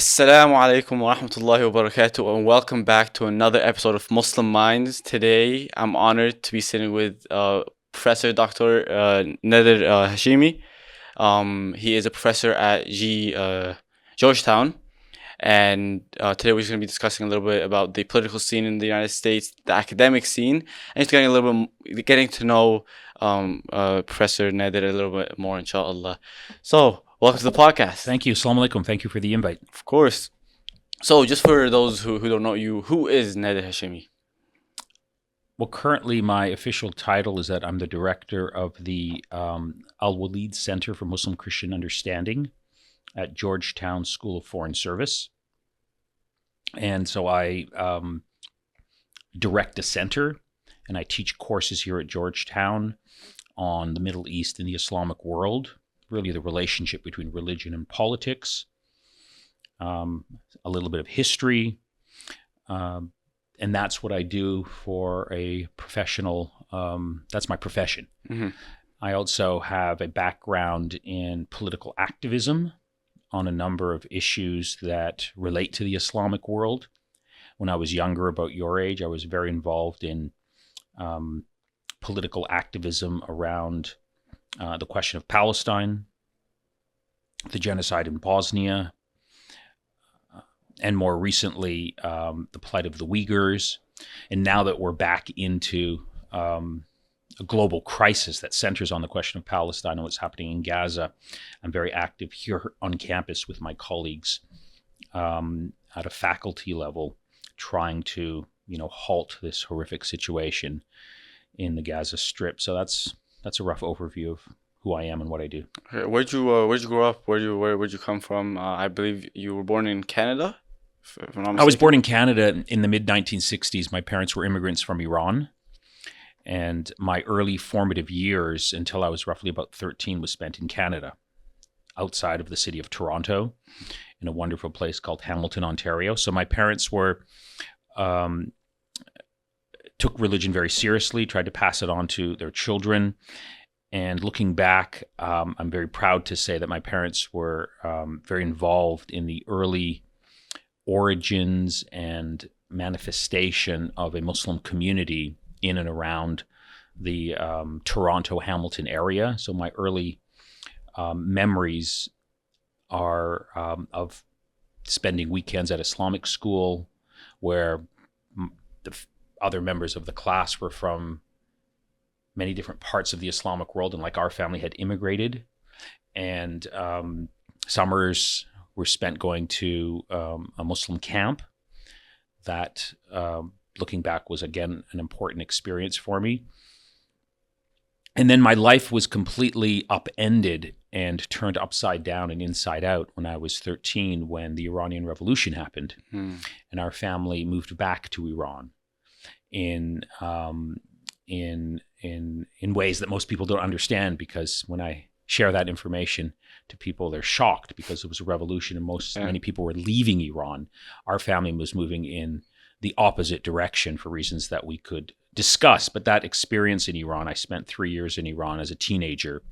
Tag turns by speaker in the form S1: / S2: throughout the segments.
S1: Assalamu alaikum wa rahmatullahi wa barakatuh, and welcome back to another episode of Muslim Minds. Today, I'm honored to be sitting with Professor Dr. Nader Hashemi. He is a professor at Georgetown, and today we're just going to be discussing a little bit about the political scene in the United States, the academic scene, and just getting to know Professor Nader a little bit more, inshallah. So, welcome to the podcast.
S2: Thank you. Assalamu alaikum. Thank you for the invite.
S1: Of course. So, just for those who don't know you, who is Nader Hashemi?
S2: Well, currently my official title is that I'm the director of the Alwaleed Center for Muslim Christian Understanding at Georgetown School of Foreign Service. And so I direct a center and I teach courses here at Georgetown on the Middle East and the Islamic world, really the relationship between religion and politics, a little bit of history, and that's what I do for a professional, that's my profession.
S1: Mm-hmm.
S2: I also have a background in political activism on a number of issues that relate to the Islamic world. When I was younger, about your age, I was very involved in political activism around the question of Palestine, the genocide in Bosnia, and more recently, the plight of the Uyghurs. And now that we're back into a global crisis that centers on the question of Palestine and what's happening in Gaza, I'm very active here on campus with my colleagues at a faculty level, trying to, halt this horrific situation in the Gaza Strip. So that's a rough overview of who I am and what I do.
S1: Okay, where'd you grow up? Where'd you come from? I believe you were born in Canada. If I'm not mistaken.
S2: I was born in Canada in the mid-1960s. My parents were immigrants from Iran. And my early formative years, until I was roughly about 13, was spent in Canada, outside of the city of Toronto, in a wonderful place called Hamilton, Ontario. So my parents took religion very seriously, tried to pass it on to their children. And looking back, I'm very proud to say that my parents were very involved in the early origins and manifestation of a Muslim community in and around the Toronto, Hamilton area. So my early memories are of spending weekends at Islamic school, where the other members of the class were from many different parts of the Islamic world, and like our family had immigrated. And summers were spent going to a Muslim camp that, looking back, was again an important experience for me. And then my life was completely upended and turned upside down and inside out when I was 13, when the Iranian Revolution happened. And our family moved back to Iran in ways that most people don't understand, because when I share that information to people, they're shocked, because it was a revolution and many people were leaving Iran. Our family was moving in the opposite direction for reasons that we could discuss. But that experience in Iran, I spent 3 years in Iran as a teenager,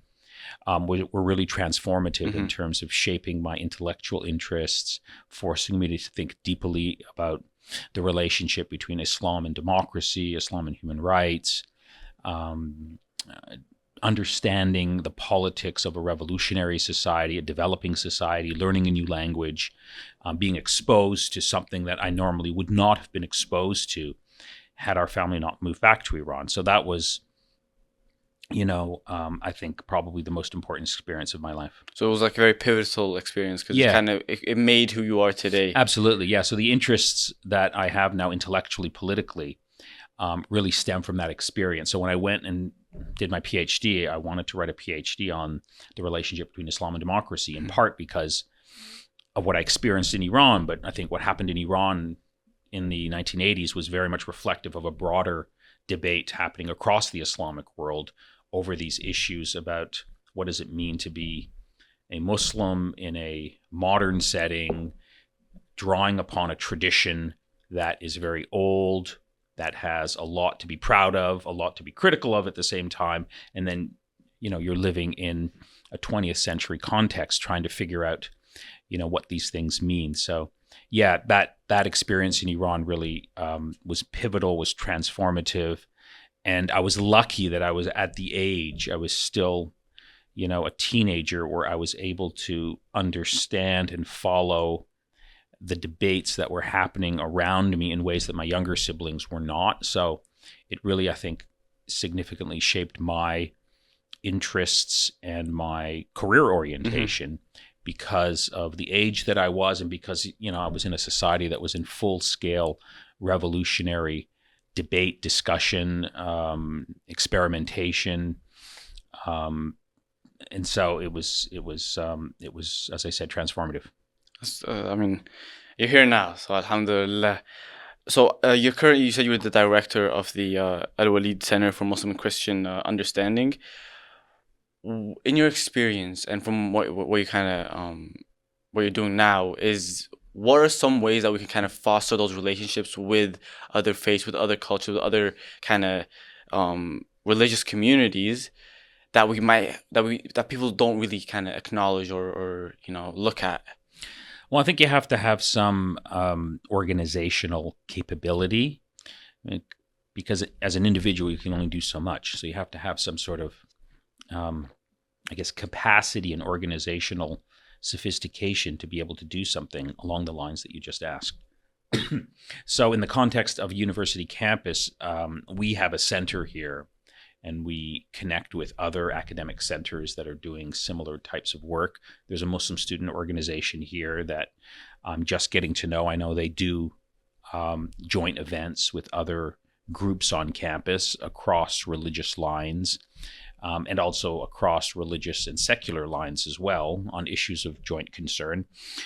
S2: were really transformative in terms of shaping my intellectual interests, forcing me to think deeply about the relationship between Islam and democracy, Islam and human rights, understanding the politics of a revolutionary society, a developing society, learning a new language, being exposed to something that I normally would not have been exposed to had our family not moved back to Iran. So that was, I think probably the most important experience of my life.
S1: So it was like a very pivotal experience, because it made who you are today.
S2: Absolutely, yeah. So the interests that I have now intellectually, politically, really stem from that experience. So when I went and did my PhD, I wanted to write a PhD on the relationship between Islam and democracy, in part because of what I experienced in Iran. But I think what happened in Iran in the 1980s was very much reflective of a broader debate happening across the Islamic world over these issues about what does it mean to be a Muslim in a modern setting, drawing upon a tradition that is very old, that has a lot to be proud of, a lot to be critical of at the same time. And then, you're living in a 20th century context, trying to figure out, what these things mean. So yeah, that experience in Iran really was pivotal, was transformative. And I was lucky that I was at the age, I was still, a teenager, where I was able to understand and follow the debates that were happening around me in ways that my younger siblings were not. So it really, I think, significantly shaped my interests and my career orientation because of the age that I was, and because, I was in a society that was in full scale revolutionary debate, discussion, experimentation. And so it was, as I said, transformative.
S1: I mean, you're here now, so alhamdulillah. So you said you were the director of the Alwaleed Center for Muslim and Christian Understanding. In your experience, and from what you kind of what you're doing now, what are some ways that we can kind of foster those relationships with other faiths, with other cultures, with other kind of religious communities that people don't really kind of acknowledge or look at?
S2: Well, I think you have to have some organizational capability, because as an individual, you can only do so much. So you have to have some sort of, capacity and organizational sophistication to be able to do something along the lines that you just asked. So in the context of a university campus, we have a center here, and we connect with other academic centers that are doing similar types of work. There's a Muslim student organization here that I'm just getting to know. I know they do joint events with other groups on campus across religious lines, and also across religious and secular lines as well, on issues of joint concern.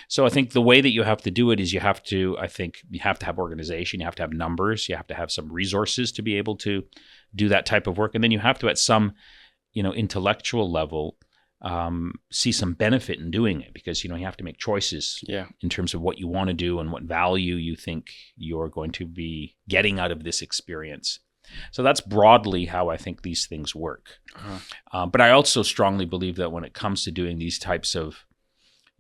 S2: So I think the way that you have to do it is you have to have organization, you have to have numbers, you have to have some resources to be able to do that type of work. And then you have to, at some, intellectual level, see some benefit in doing it, because, you have to make choices in terms of what you want to do and what value you think you're going to be getting out of this experience. So that's broadly how I think these things work. But I also strongly believe that when it comes to doing these types of,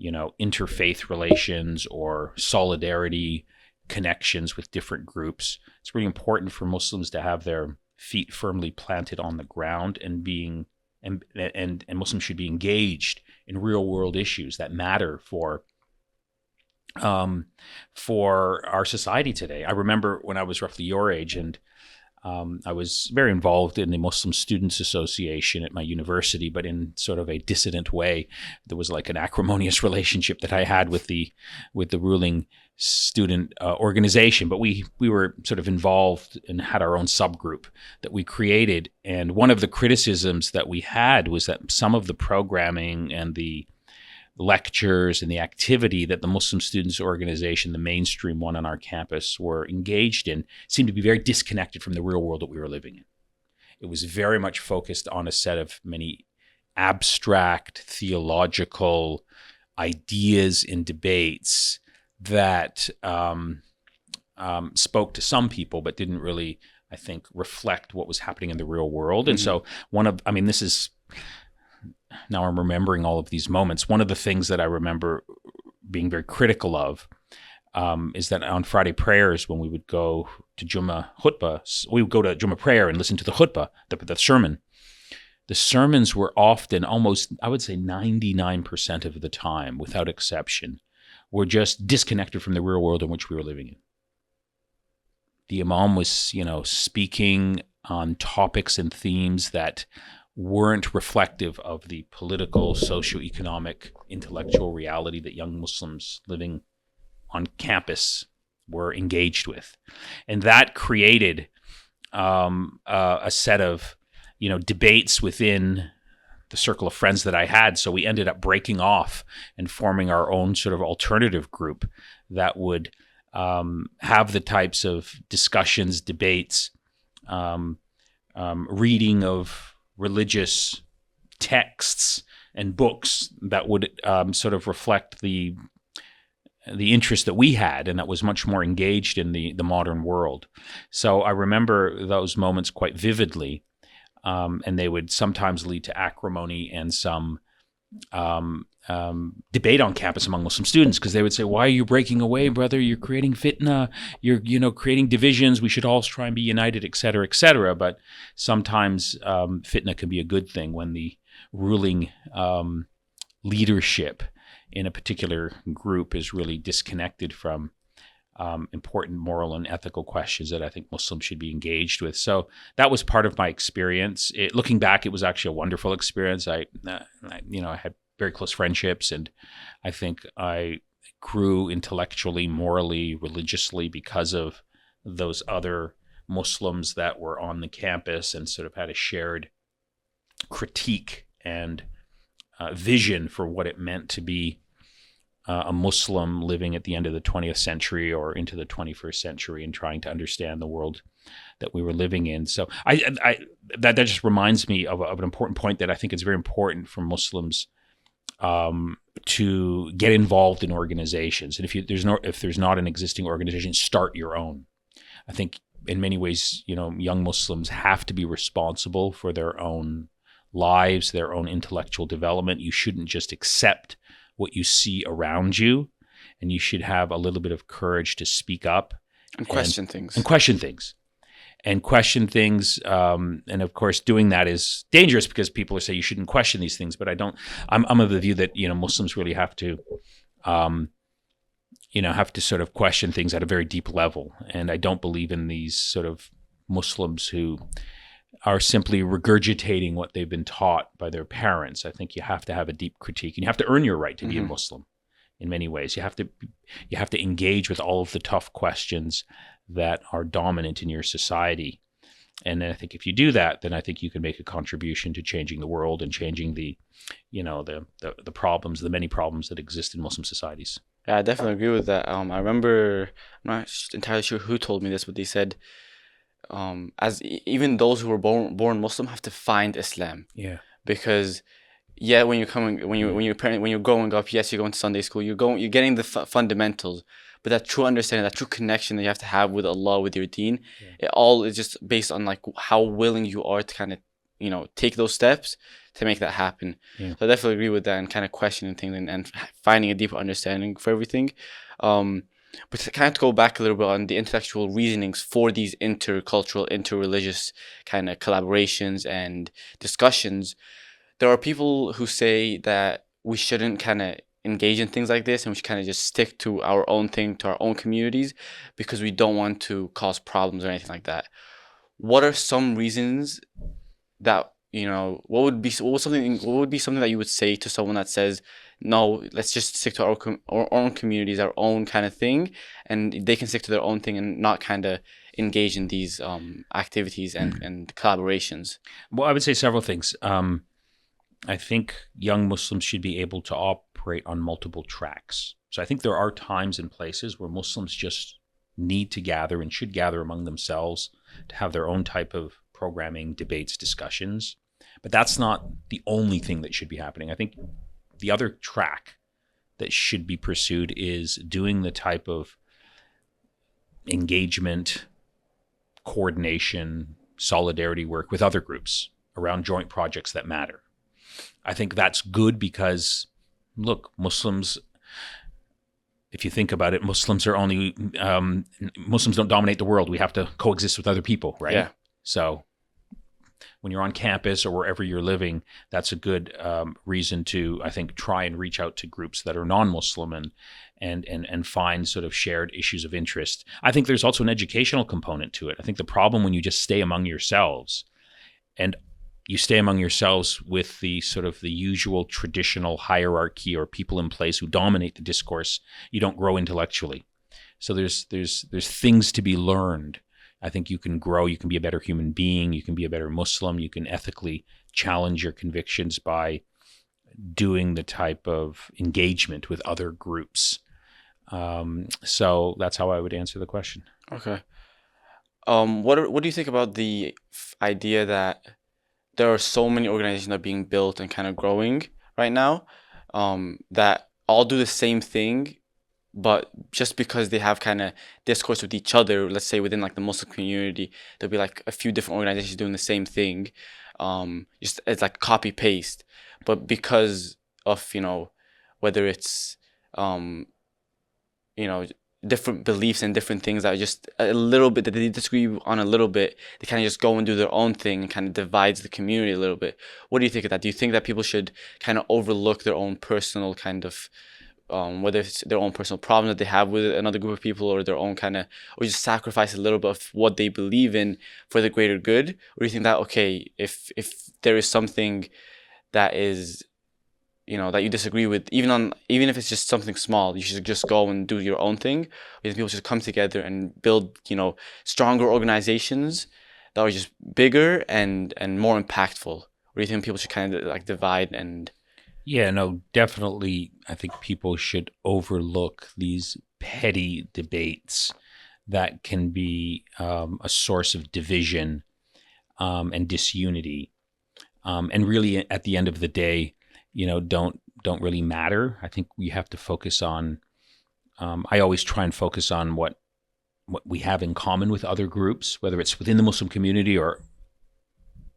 S2: interfaith relations or solidarity connections with different groups, it's really important for Muslims to have their feet firmly planted on the ground and Muslims should be engaged in real world issues that matter for our society today. I remember when I was roughly your age, and I was very involved in the Muslim Students Association at my university, but in sort of a dissident way. There was like an acrimonious relationship that I had with the ruling student organization, but we were sort of involved and had our own subgroup that we created. And one of the criticisms that we had was that some of the programming and the lectures and the activity that the Muslim Students Organization, the mainstream one on our campus, were engaged in seemed to be very disconnected from the real world that we were living in. It was very much focused on a set of many abstract theological ideas and debates that spoke to some people, but didn't really, I think, reflect what was happening in the real world. And so this is, now I'm remembering all of these moments. One of the things that I remember being very critical of is that on Friday prayers, when we would go to Jummah khutbah, we would go to Jummah prayer and listen to the khutbah, the sermon. The sermons were often, almost, I would say 99% of the time, without exception, were just disconnected from the real world in which we were living in. The imam was, speaking on topics and themes that weren't reflective of the political, socioeconomic, intellectual reality that young Muslims living on campus were engaged with. And that created a set of, debates within the circle of friends that I had. So we ended up breaking off and forming our own sort of alternative group that would have the types of discussions, debates, reading of religious texts and books that would sort of reflect the interest that we had, and that was much more engaged in the modern world. So I remember those moments quite vividly, and they would sometimes lead to acrimony and some debate on campus among Muslim students, because they would say, "Why are you breaking away, brother? You're creating fitna. You're creating divisions. We should all try and be united, et cetera, et cetera." But sometimes fitna can be a good thing when the ruling leadership in a particular group is really disconnected from important moral and ethical questions that I think Muslims should be engaged with. So that was part of my experience. Looking back, it was actually a wonderful experience. I had very close friendships, and I think I grew intellectually, morally, religiously because of those other Muslims that were on the campus and sort of had a shared critique and vision for what it meant to be a Muslim living at the end of the 20th century or into the 21st century and trying to understand the world that we were living in. So that just reminds me of an important point, that I think it's very important for Muslims to get involved in organizations. And if there's not an existing organization, start your own. I think in many ways, young Muslims have to be responsible for their own lives, their own intellectual development. You shouldn't just accept what you see around you, and you should have a little bit of courage to speak up
S1: and question things.
S2: And question things. And of course, doing that is dangerous because people say you shouldn't question these things. But I'm of the view that Muslims really have to sort of question things at a very deep level. And I don't believe in these sort of Muslims who are simply regurgitating what they've been taught by their parents. I think you have to have a deep critique, and you have to earn your right to be a Muslim in many ways. You have to engage with all of the tough questions that are dominant in your society. And then I think if you do that, then I think you can make a contribution to changing the world and changing the problems, the many problems that exist in Muslim societies.
S1: Yeah, I definitely agree with that. I remember, I'm not entirely sure who told me this, but they said, even those who were born Muslim have to find Islam.
S2: Yeah.
S1: Because when you're growing up, yes, you're going to Sunday school, you're getting the fundamentals, but that true understanding, that true connection that you have to have with Allah, with your deen, it all is just based on like how willing you are to kind of take those steps to make that happen. So I definitely agree with that, and kind of questioning things and finding a deeper understanding for everything. But to kind of go back a little bit on the intellectual reasonings for these intercultural, interreligious kind of collaborations and discussions, there are people who say that we shouldn't kind of engage in things like this, and we should kind of just stick to our own thing, to our own communities, because we don't want to cause problems or anything like that. What are some reasons that, what would be something that you would say to someone that says, no, let's just stick to our own communities, our own kind of thing, and they can stick to their own thing and not kind of engage in these activities and collaborations?
S2: Well, I would say several things. I think young Muslims should be able to operate on multiple tracks. So I think there are times and places where Muslims just need to gather and should gather among themselves to have their own type of programming, debates, discussions. But that's not the only thing that should be happening. I think the other track that should be pursued is doing the type of engagement, coordination, solidarity work with other groups around joint projects that matter. I think that's good because, look, Muslims, if you think about it, Muslims don't dominate the world. We have to coexist with other people, right?
S1: Yeah.
S2: So when you're on campus or wherever you're living, that's a good reason to, I think, try and reach out to groups that are non-Muslim and find sort of shared issues of interest. I think there's also an educational component to it. I think the problem when you just stay among yourselves, and you stay among yourselves with the sort of the usual traditional hierarchy or people in place who dominate the discourse, you don't grow intellectually. So there's things to be learned. I think you can grow, you can be a better human being, you can be a better Muslim, you can ethically challenge your convictions by doing the type of engagement with other groups. So that's how I would answer the question.
S1: Okay. What do you think about the idea that there are so many organizations that are being built and kind of growing right now, that all do the same thing, but just because they have kind of discourse with each other, let's say within like the Muslim community, there'll be like a few different organizations doing the same thing, just it's like copy paste. But because of, whether it's, um, you know, different beliefs and different things that are just a little bit that they disagree on a little bit, they kind of just go and do their own thing and kind of divides the community a little bit. What do you think of that? Do you think that people should kind of overlook their own personal kind of, whether it's their own personal problem that they have with another group of people, or their own kind of, or just sacrifice a little bit of what they believe in for the greater good? Or do you think that, okay, if there is something that is, that you disagree with, even if it's just something small, you should just go and do your own thing? Or do you think people should come together and build, stronger organizations that are just bigger and more impactful? Or do you think people should kind of like divide and...
S2: Yeah, no, definitely. I think people should overlook these petty debates that can be a source of division and disunity, and really, at the end of the day, don't really matter. I think we have to focus on. I always try and focus on what we have in common with other groups, whether it's within the Muslim community or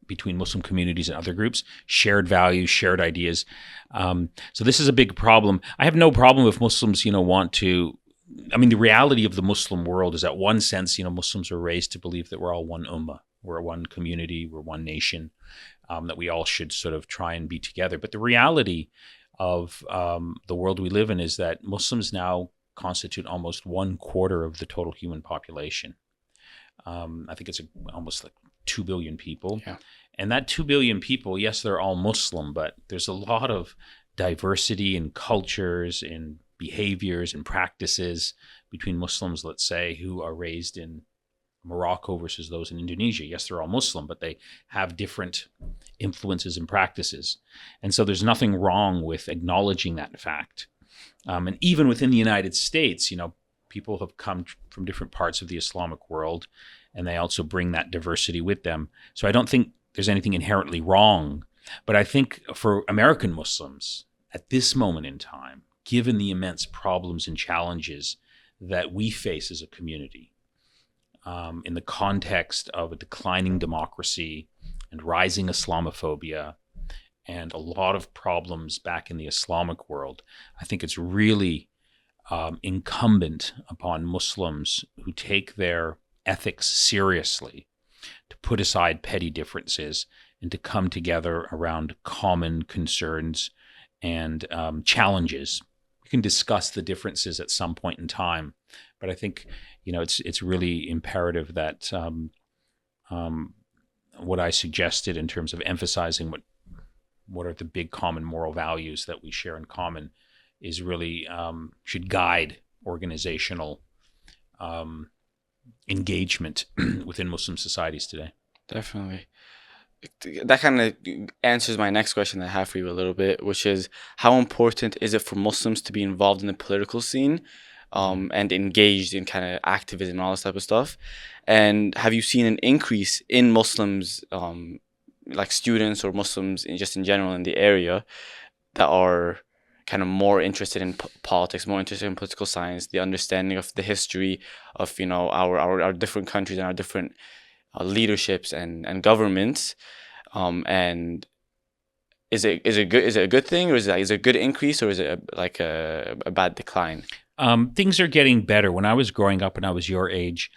S2: between Muslim communities and other groups, shared values, shared ideas. So this is a big problem. I have no problem if Muslims, want to. I mean, the reality of the Muslim world is that, one sense, Muslims are raised to believe that we're all one ummah, we're one community, we're one nation, that we all should sort of try and be together. But the reality of the world we live in is that Muslims now constitute almost 1/4 of the total human population. I think it's almost like 2 billion people.
S1: Yeah.
S2: And that 2 billion people, yes, they're all Muslim, but there's a lot of diversity in cultures, in behaviors and practices between Muslims, let's say, who are raised in Morocco versus those in Indonesia. Yes, they're all Muslim, but they have different influences and practices. And so there's nothing wrong with acknowledging that fact. And even within the United States, people have come from different parts of the Islamic world, and they also bring that diversity with them. So I don't think there's anything inherently wrong. But I think for American Muslims, at this moment in time, given the immense problems and challenges that we face as a community, in the context of a declining democracy and rising Islamophobia and a lot of problems back in the Islamic world, I think it's really incumbent upon Muslims who take their ethics seriously to put aside petty differences and to come together around common concerns and challenges. We can discuss the differences at some point in time, but I think it's really imperative that what I suggested in terms of emphasizing what are the big common moral values that we share in common is really should guide organizational engagement within Muslim societies today.
S1: Definitely. That kind of answers my next question that I have for you a little bit, which is, how important is it for Muslims to be involved in the political scene and engaged in kind of activism and all this type of stuff? And have you seen an increase in Muslims, like students or Muslims just in general in the area, that are kind of more interested in politics, more interested in political science, the understanding of the history of our different countries and our different leaderships and governments, and is it a good thing, or is it a good increase, or is it a bad decline?
S2: Things are getting better. When I was growing up and I was your age,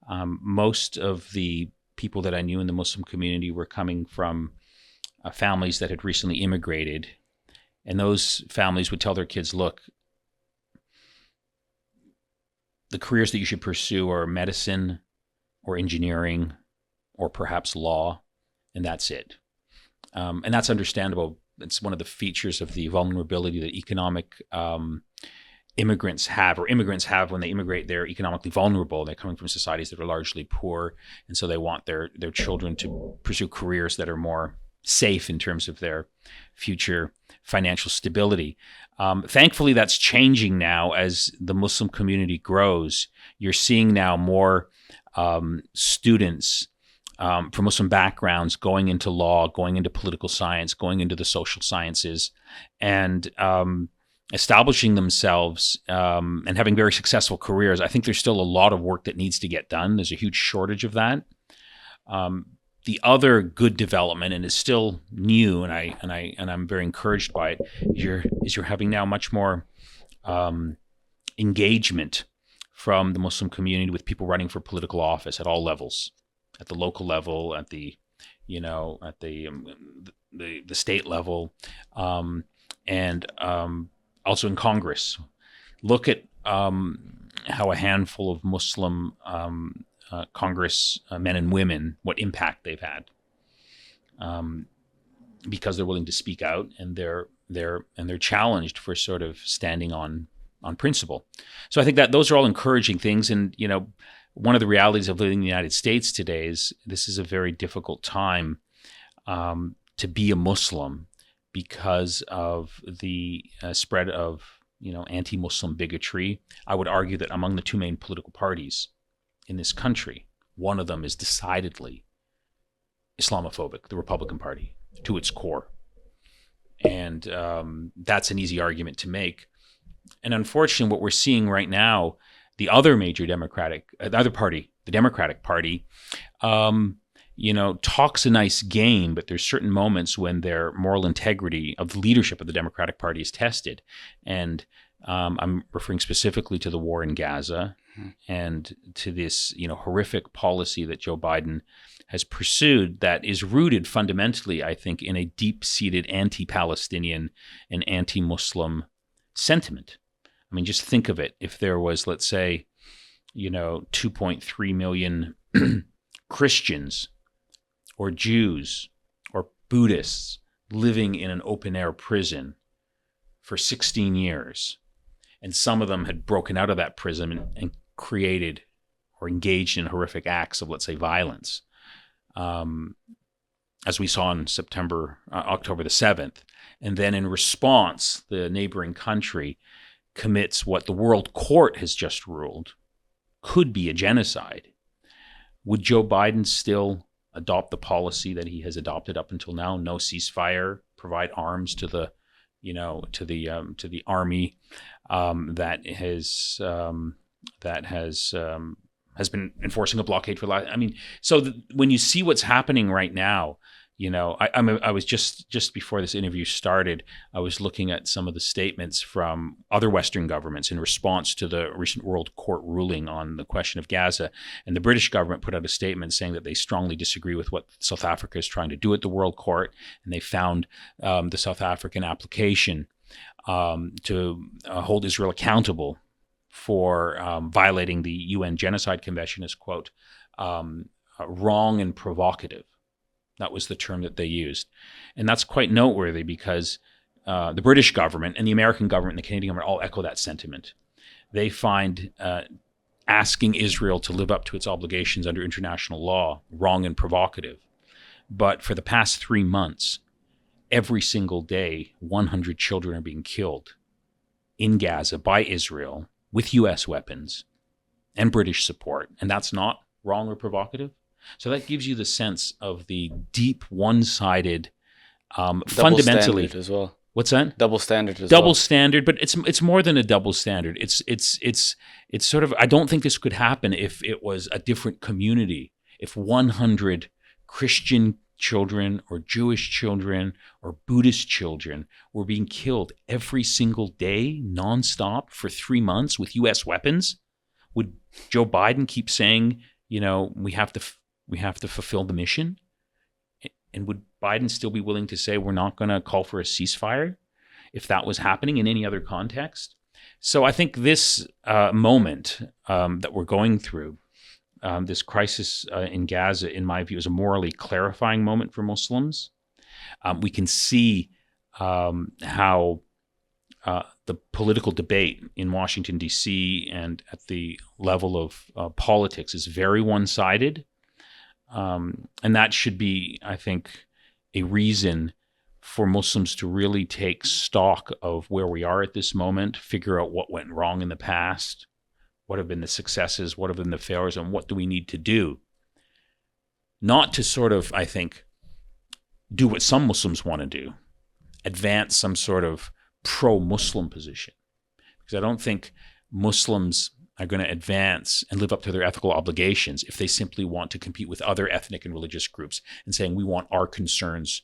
S2: most of the people that I knew in the Muslim community were coming from families that had recently immigrated. And those families would tell their kids, look, the careers that you should pursue are medicine or engineering or perhaps law, and that's it. And that's understandable. It's one of the features of the vulnerability that economic immigrants have, or immigrants have when they immigrate. They're economically vulnerable. They're coming from societies that are largely poor, and so they want their children to pursue careers that are more safe in terms of their future financial stability. Thankfully, that's changing now as the Muslim community grows. You're seeing now more students from Muslim backgrounds going into law, going into political science, going into the social sciences, and establishing themselves and having very successful careers. I think there's still a lot of work that needs to get done. There's a huge shortage of that. The other good development, and it's still new, and I'm very encouraged by it, is you're having now much more engagement from the Muslim community with people running for political office at all levels, at the local level, at the the state level, and also in Congress. Look at how a handful of Muslim Congress men and women, what impact they've had, because they're willing to speak out, and they're challenged for sort of standing on principle. So I think that those are all encouraging things. And one of the realities of living in the United States today is this is a very difficult time to be a Muslim because of the spread of anti-Muslim bigotry. I would argue that among the two main political parties in this country, one of them is decidedly Islamophobic, the Republican Party, to its core. And that's an easy argument to make. And unfortunately, what we're seeing right now, the other major Democratic Party, talks a nice game, but there's certain moments when their moral integrity of the leadership of the Democratic Party is tested. And I'm referring specifically to the war in Gaza and to this, horrific policy that Joe Biden has pursued that is rooted fundamentally, I think, in a deep-seated anti-Palestinian and anti-Muslim sentiment. I mean, just think of it. If there was, let's say, 2.3 million Christians or Jews or Buddhists living in an open-air prison for 16 years, and some of them had broken out of that prison and created or engaged in horrific acts of, let's say, violence, as we saw in October the 7th. And then in response, the neighboring country commits what the World Court has just ruled could be a genocide. Would Joe Biden still adopt the policy that he has adopted up until now? No ceasefire, provide arms to the army that has been enforcing a blockade for life. I mean, when you see what's happening right now, I was just before this interview started, I was looking at some of the statements from other Western governments in response to the recent World Court ruling on the question of Gaza. And the British government put out a statement saying that they strongly disagree with what South Africa is trying to do at the World Court. And they found the South African application to hold Israel accountable for violating the UN Genocide Convention as, quote, wrong and provocative. That was the term that they used. And that's quite noteworthy because the British government and the American government and the Canadian government all echo that sentiment. They find asking Israel to live up to its obligations under international law wrong and provocative. But for the past 3 months, every single day, 100 children are being killed in Gaza by Israel with U.S. weapons and British support. And that's not wrong or provocative. So that gives you the sense of the deep, one-sided, fundamentally
S1: standard as well.
S2: What's that?
S1: Double standard as
S2: double
S1: well.
S2: Standard, but it's more than a double standard. It's sort of, I don't think this could happen if it was a different community. If 100 Christian children or Jewish children or Buddhist children were being killed every single day, nonstop, for 3 months with U.S. weapons, would Joe Biden keep saying, we have to fulfill the mission? And would Biden still be willing to say we're not going to call for a ceasefire if that was happening in any other context? So I think this moment that we're going through, this crisis in Gaza, in my view, is a morally clarifying moment for Muslims. We can see how the political debate in Washington, D.C. and at the level of politics is very one-sided. And that should be, I think, a reason for Muslims to really take stock of where we are at this moment, figure out what went wrong in the past, what have been the successes, what have been the failures, and what do we need to do. Not to sort of, I think, do what some Muslims want to do, advance some sort of pro-Muslim position. Because I don't think Muslims, are going to advance and live up to their ethical obligations if they simply want to compete with other ethnic and religious groups and saying we want our concerns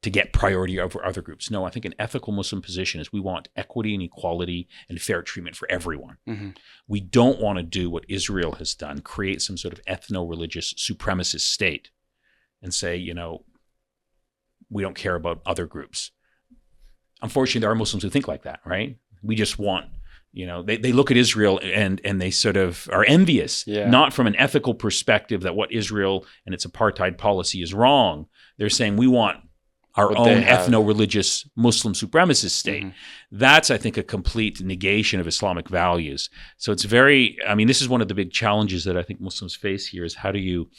S2: to get priority over other groups. No, I think an ethical Muslim position is we want equity and equality and fair treatment for everyone. Mm-hmm. We don't want to do what Israel has done, create some sort of ethno-religious supremacist state and say, we don't care about other groups. Unfortunately, there are Muslims who think like that, right? We just want, they look at Israel and they sort of are envious, not from an ethical perspective that what Israel and its apartheid policy is wrong. They're saying we want our own ethno-religious Muslim supremacist state. Mm-hmm. That's, I think, a complete negation of Islamic values. So it's this is one of the big challenges that I think Muslims face here is how do you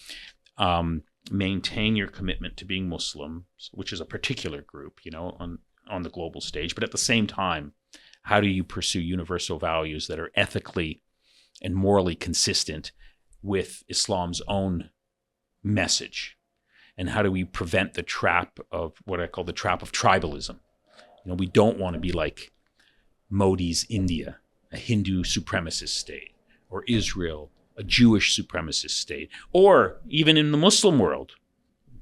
S2: maintain your commitment to being Muslim, which is a particular group, on the global stage, but at the same time, how do you pursue universal values that are ethically and morally consistent with Islam's own message? And how do we prevent the trap of what I call the trap of tribalism? We don't want to be like Modi's India, a Hindu supremacist state, or Israel, a Jewish supremacist state, or even in the Muslim world,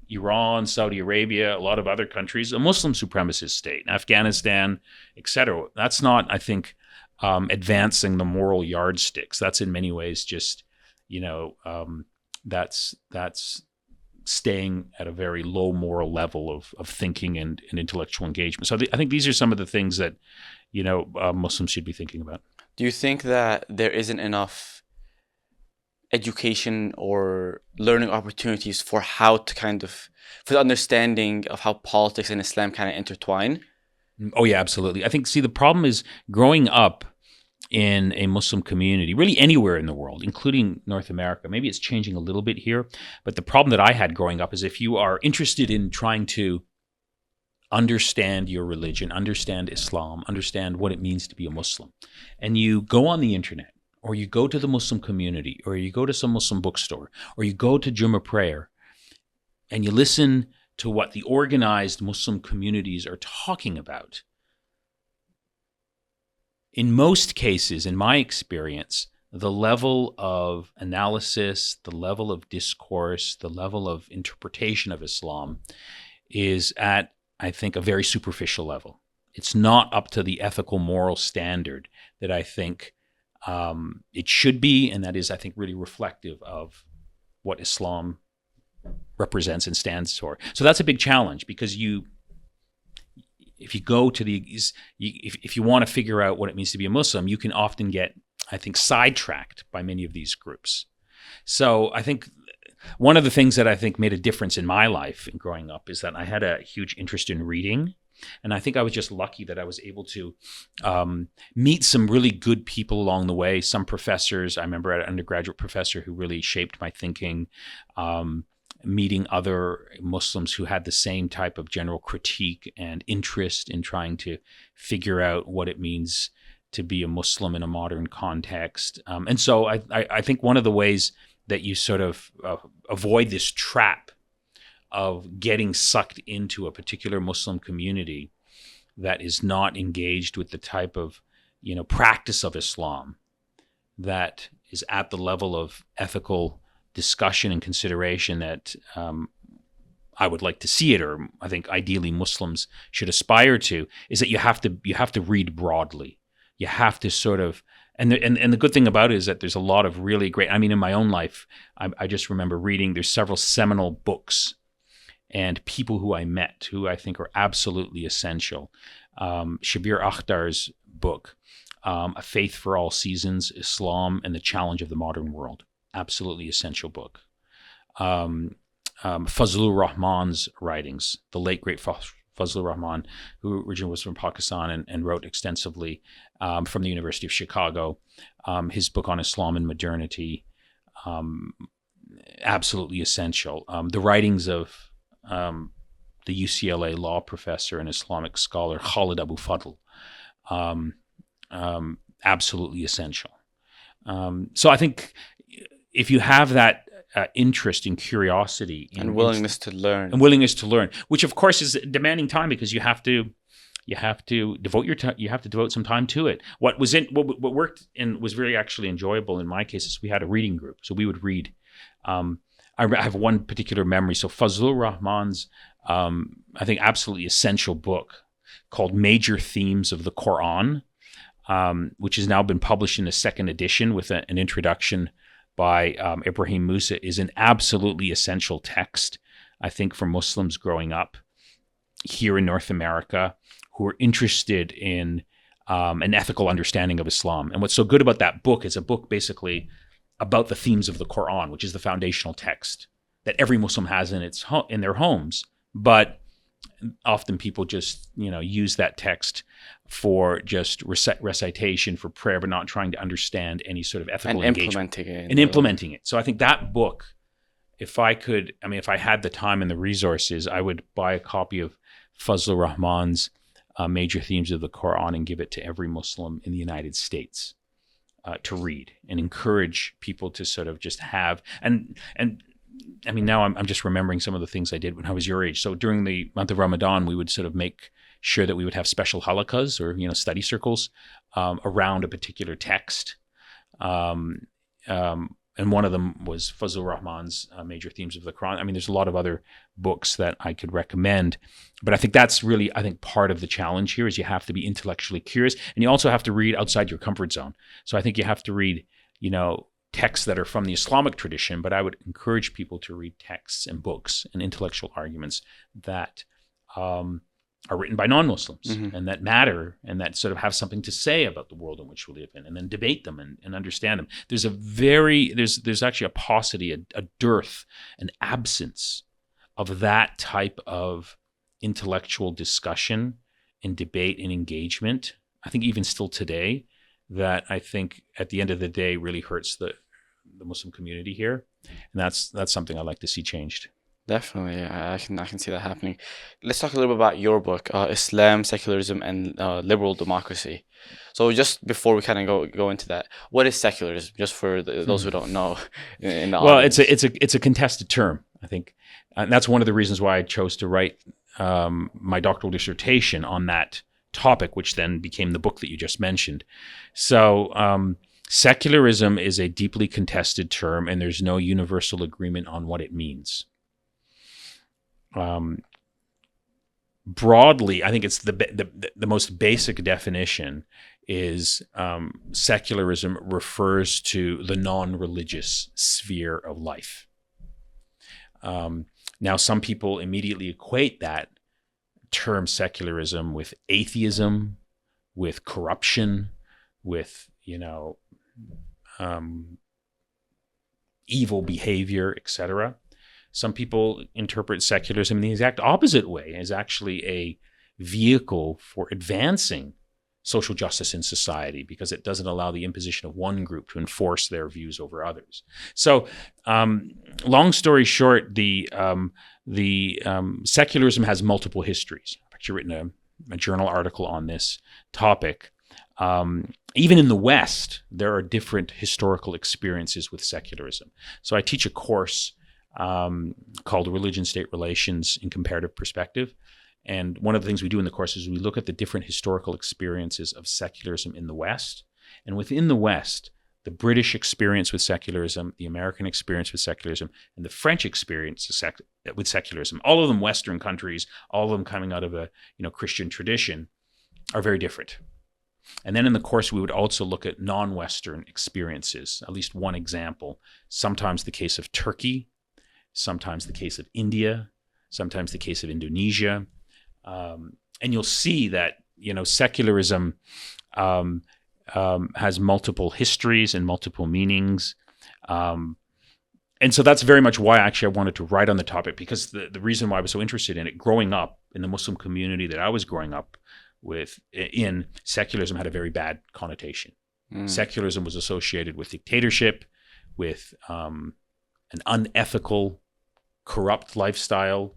S2: Iran, Saudi Arabia, a lot of other countries, a Muslim supremacist state, Afghanistan, etc. That's not, I think, advancing the moral yardsticks. That's in many ways just, that's staying at a very low moral level of thinking and intellectual engagement. So I think these are some of the things that, Muslims should be thinking about.
S1: Do you think that there isn't enough education or learning opportunities for how to for the understanding of how politics and Islam kind of intertwine?
S2: Oh, yeah, absolutely. I think, the problem is growing up in a Muslim community, really anywhere in the world, including North America. Maybe it's changing a little bit here, but the problem that I had growing up is if you are interested in trying to understand your religion, understand Islam, understand what it means to be a Muslim, and you go on the internet, or you go to the Muslim community, or you go to some Muslim bookstore, or you go to Jummah prayer, and you listen to what the organized Muslim communities are talking about, in most cases, in my experience, the level of analysis, the level of discourse, the level of interpretation of Islam is at, I think, a very superficial level. It's not up to the ethical, moral standard that I think it should be, and that is, I think, really reflective of what Islam represents and stands for. So that's a big challenge because if you go to if you want to figure out what it means to be a Muslim, you can often get, I think, sidetracked by many of these groups. So I think one of the things that I think made a difference in my life in growing up is that I had a huge interest in reading. And I think I was just lucky that I was able to meet some really good people along the way. Some professors, I remember an undergraduate professor who really shaped my thinking, meeting other Muslims who had the same type of general critique and interest in trying to figure out what it means to be a Muslim in a modern context. And so I think one of the ways that you sort of avoid this trap of getting sucked into a particular Muslim community that is not engaged with the type of, practice of Islam that is at the level of ethical discussion and consideration that I would like to see it, or I think ideally Muslims should aspire to, is that you have to read broadly. You have to sort of, and the good thing about it is that there's a lot of really great. I mean, in my own life, I just remember reading. There's several seminal books and people who I met who I think are absolutely essential. Shabir Akhtar's book, A Faith for All Seasons: Islam and the Challenge of the Modern World. Absolutely essential book. Fazlur Rahman's writings, the late great Fazlur Rahman, who originally was from Pakistan and wrote extensively from the University of Chicago. His book on Islam and modernity, absolutely essential. The writings of the UCLA law professor and Islamic scholar Khalid Abu Fadl, absolutely essential. So I think if you have that interest and curiosity
S1: and willingness to learn,
S2: which of course is demanding time because you have to You have to devote your time. You have to devote some time to it. What worked and was very actually enjoyable in my case is we had a reading group, so we would read. I have one particular memory. So Fazlur Rahman's, I think, absolutely essential book called Major Themes of the Quran, which has now been published in a second edition with an introduction by Ibrahim Musa, is an absolutely essential text, I think, for Muslims growing up here in North America who are interested in an ethical understanding of Islam. And what's so good about that book is a book basically about the themes of the Quran, which is the foundational text that every Muslim has in their homes. But often people just, use that text for just recitation, for prayer, but not trying to understand any sort of ethical engagement. Implementing it. So I think that book, if I had the time and the resources, I would buy a copy of Fazlur Rahman's Major Themes of the Quran and give it to every Muslim in the United States to read, and encourage people to sort of just have, and I mean, now I'm just remembering some of the things I did when I was your age. So during the month of Ramadan, we would sort of make sure that we would have special halakas or, study circles around a particular text. And one of them was Fazlur Rahman's Major Themes of the Quran. I mean, there's a lot of other books that I could recommend, but I think that's really, part of the challenge here is you have to be intellectually curious, and you also have to read outside your comfort zone. So I think you have to read, texts that are from the Islamic tradition, but I would encourage people to read texts and books and intellectual arguments that are written by non-Muslims and that matter and that sort of have something to say about the world in which we live in, and then debate them and understand them. There's actually a paucity, a dearth, an absence of that type of intellectual discussion and debate and engagement, I think even still today, that I think at the end of the day really hurts the Muslim community here. And that's something I'd like to see changed.
S1: Definitely, I can see that happening. Let's talk a little bit about your book, Islam, Secularism, and Liberal Democracy. So just before we kind of go into that, what is secularism? Just for those who don't know, in the audience.
S2: It's a contested term, I think, and that's one of the reasons why I chose to write my doctoral dissertation on that topic, which then became the book that you just mentioned. So secularism is a deeply contested term, and there's no universal agreement on what it means. Broadly, I think it's the most basic definition is secularism refers to the non-religious sphere of life. Now, some people immediately equate that term secularism with atheism, with corruption, with evil behavior, etc. Some people interpret secularism in the exact opposite way, as actually a vehicle for advancing social justice in society, because it doesn't allow the imposition of one group to enforce their views over others. So, long story short, the secularism has multiple histories. I've actually written a journal article on this topic. Even in the West, there are different historical experiences with secularism. So I teach a course called Religion-State Relations in Comparative Perspective. And one of the things we do in the course is we look at the different historical experiences of secularism in the West. And within the West, the British experience with secularism, the American experience with secularism, and the French experience with secularism, all of them Western countries, all of them coming out of a Christian tradition, are very different. And then in the course, we would also look at non-Western experiences, at least one example, sometimes the case of Turkey, sometimes the case of India, sometimes the case of Indonesia. And you'll see that, secularism has multiple histories and multiple meanings. And so that's very much why actually I wanted to write on the topic, because the reason why I was so interested in it, growing up in the Muslim community that I was growing up in, secularism had a very bad connotation. Secularism was associated with dictatorship, with an unethical, corrupt lifestyle.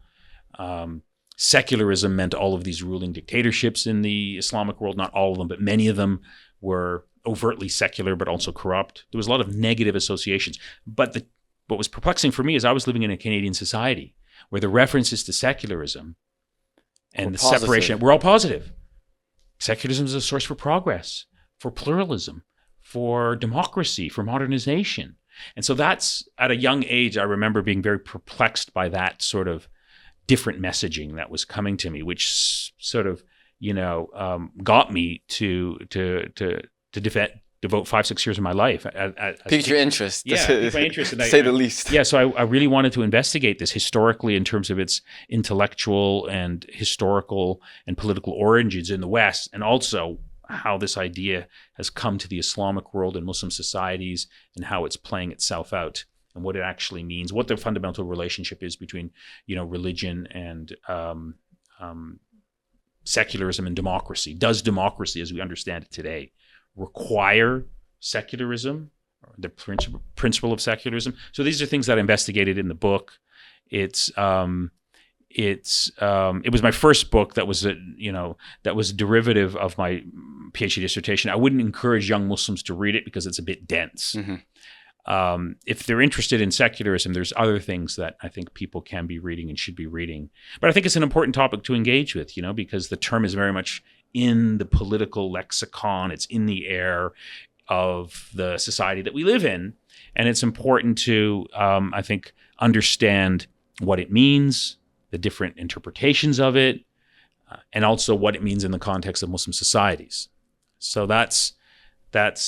S2: Secularism meant all of these ruling dictatorships in the Islamic world, not all of them, but many of them were overtly secular, but also corrupt. There was a lot of negative associations. But what was perplexing for me is I was living in a Canadian society where the references to secularism and the separation were all positive. Secularism is a source for progress, for pluralism, for democracy, for modernization. And so that's, at a young age, I remember being very perplexed by that sort of different messaging that was coming to me, which sort of, got me to devote 5-6 years of my life.
S1: Piqued your interest.
S2: Yeah, piqued my interest.
S1: To say the least.
S2: Yeah, so I really wanted to investigate this historically in terms of its intellectual and historical and political origins in the West, and also how this idea has come to the Islamic world and Muslim societies and how it's playing itself out and what it actually means, what the fundamental relationship is between, religion and secularism and democracy. Does democracy, as we understand it today, require secularism, or the principle of secularism? So these are things that I investigated in the book. It was my first book that was that was a derivative of my PhD dissertation. I wouldn't encourage young Muslims to read it because it's a bit dense.
S1: Mm-hmm.
S2: If they're interested in secularism, there's other things that I think people can be reading and should be reading. But I think it's an important topic to engage with, because the term is very much in the political lexicon. It's in the air of the society that we live in. And it's important to, I think, understand what it means, the different interpretations of it, and also what it means in the context of Muslim societies. So that's what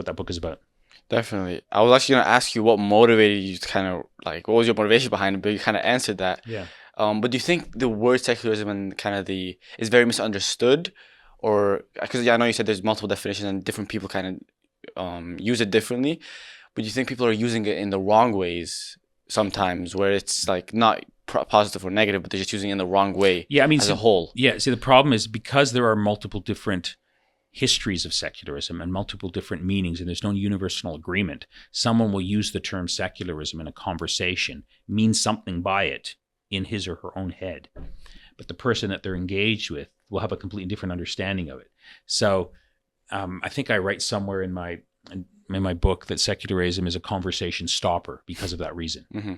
S2: that book is about.
S1: Definitely. I was actually going to ask you what motivated you to kind of, what was your motivation behind it, but you kind of answered that.
S2: Yeah.
S1: But do you think the word secularism and kind of is very misunderstood? Or, because I know you said there's multiple definitions and different people kind of use it differently, but do you think people are using it in the wrong ways sometimes, where it's not positive or negative, but they're just using it in the wrong way as a whole?
S2: Yeah, see, the problem is because there are multiple different histories of secularism and multiple different meanings, and there's no universal agreement. Someone will use the term secularism in a conversation, mean something by it in his or her own head, but the person that they're engaged with will have a completely different understanding of it. So I think I write somewhere in my book that secularism is a conversation stopper because of that reason.
S1: Mm-hmm.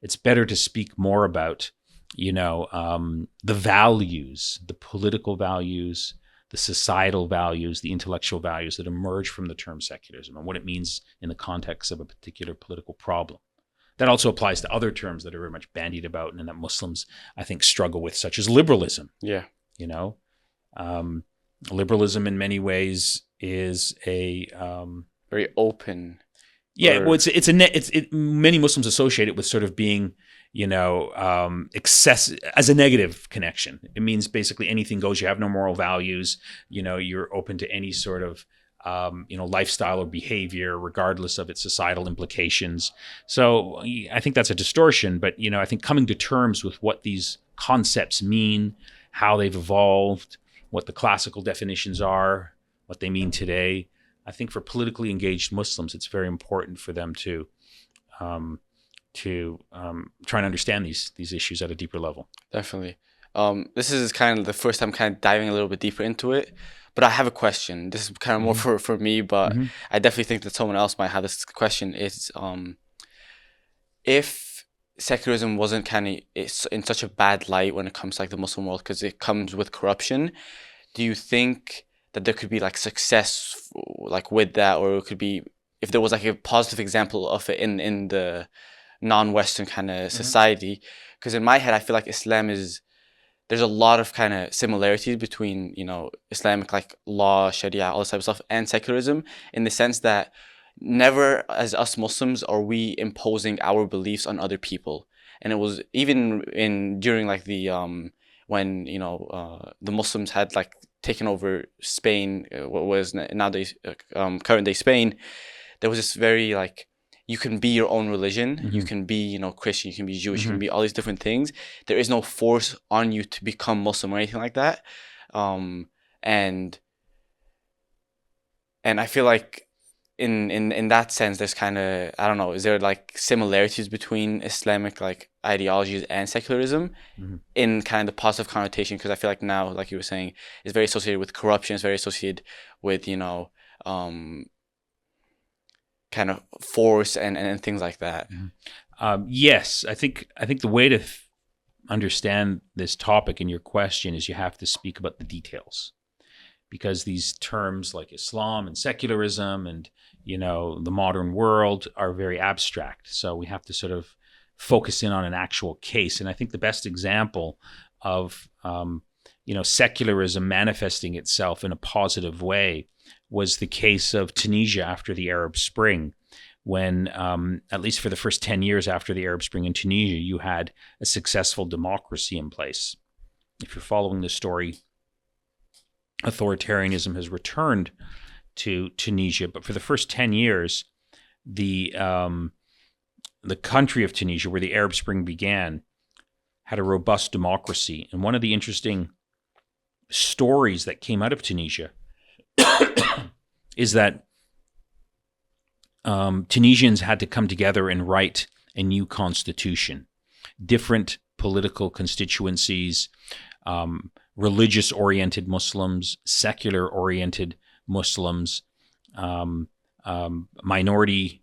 S2: It's better to speak more about, the values, the political values, the societal values, the intellectual values that emerge from the term secularism and what it means in the context of a particular political problem. That also applies to other terms that are very much bandied about and that Muslims, I think, struggle with, such as liberalism.
S1: Yeah.
S2: Liberalism in many ways is a
S1: very open.
S2: Yeah, well, many Muslims associate it with sort of being, excess as a negative connection. It means basically anything goes. You have no moral values. You're open to any sort of, lifestyle or behavior, regardless of its societal implications. So I think that's a distortion. But I think coming to terms with what these concepts mean, how they've evolved, what the classical definitions are, what they mean today. I think for politically engaged Muslims, it's very important for them to try and understand these issues at a deeper level.
S1: Definitely. This is kind of the first time kind of diving a little bit deeper into it. But I have a question. This is kind of more for me, but I definitely think that someone else might have this question. Is if secularism wasn't it's in such a bad light when it comes to the Muslim world because it comes with corruption, do you think that there could be success with that, or it could be if there was a positive example of it in the non-Western kind of society? Because in my head, I feel like there's a lot of kind of similarities between Islamic law, Sharia, all this type of stuff, and secularism, in the sense that never as us Muslims are we imposing our beliefs on other people. And it was even during the when the Muslims had taken over Spain, what was nowadays current day Spain, there was this very you can be your own religion, you can be Christian, you can be Jewish, you can be all these different things. There is no force on you to become Muslim or anything like that. And I feel like in that sense, there's kind of, I don't know, is there similarities between Islamic ideologies and secularism in kind of the positive connotation? Because I feel like now, like you were saying, it's very associated with corruption, it's very associated with kind of force and things like that.
S2: Yes, I think the way to understand this topic in your question is you have to speak about the details. because these terms like Islam and secularism and, the modern world are very abstract. So we have to sort of focus in on an actual case. And I think the best example of, secularism manifesting itself in a positive way was the case of Tunisia after the Arab Spring, when, at least for the first 10 years after the Arab Spring in Tunisia, you had a successful democracy in place. If you're following the story, authoritarianism has returned to Tunisia, but for the first 10 years, the country of Tunisia, where the Arab Spring began, had a robust democracy. And one of the interesting stories that came out of Tunisia is that Tunisians had to come together and write a new constitution. Different political constituencies, religious-oriented Muslims, secular-oriented Muslims, minority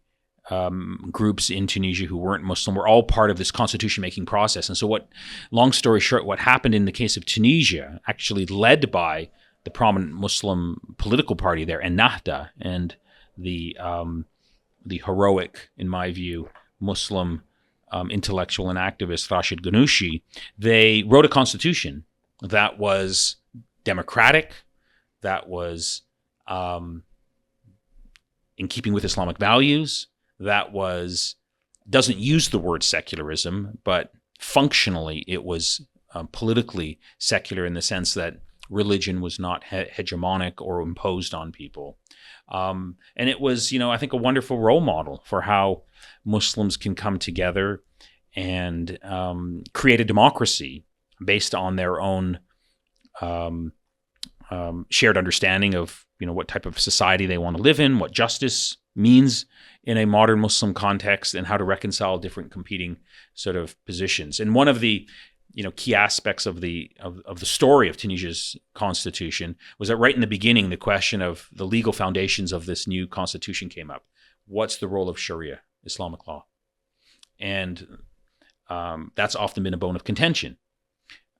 S2: groups in Tunisia who weren't Muslim were all part of this constitution-making process. And so long story short, what happened in the case of Tunisia, actually led by the prominent Muslim political party there, Ennahda, and the heroic, in my view, Muslim intellectual and activist Rashid Ghannouchi, they wrote a constitution that was democratic, that was in keeping with Islamic values, that doesn't use the word secularism, but functionally it was politically secular in the sense that religion was not hegemonic or imposed on people. And it was, I think, a wonderful role model for how Muslims can come together and create a democracy based on their own shared understanding of, what type of society they want to live in, what justice means in a modern Muslim context, and how to reconcile different competing sort of positions. And one of the key aspects of the story of Tunisia's constitution was that right in the beginning, the question of the legal foundations of this new constitution came up. What's the role of Sharia, Islamic law? And that's often been a bone of contention.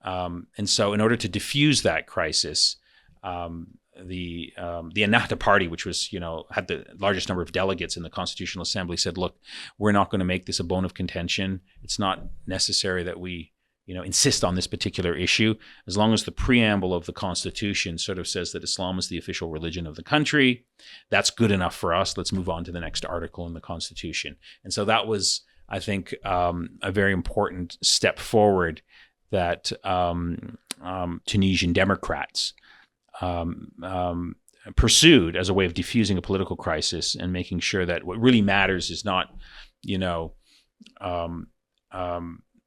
S2: And so in order to diffuse that crisis, the Ennahda party, which was, had the largest number of delegates in the Constitutional Assembly, said, look, we're not going to make this a bone of contention. It's not necessary that we insist on this particular issue, as long as the preamble of the Constitution sort of says that Islam is the official religion of the country. That's good enough for us. Let's move on to the next article in the Constitution. And so that was, I think, a very important step forward that Tunisian Democrats pursued as a way of diffusing a political crisis and making sure that what really matters is not,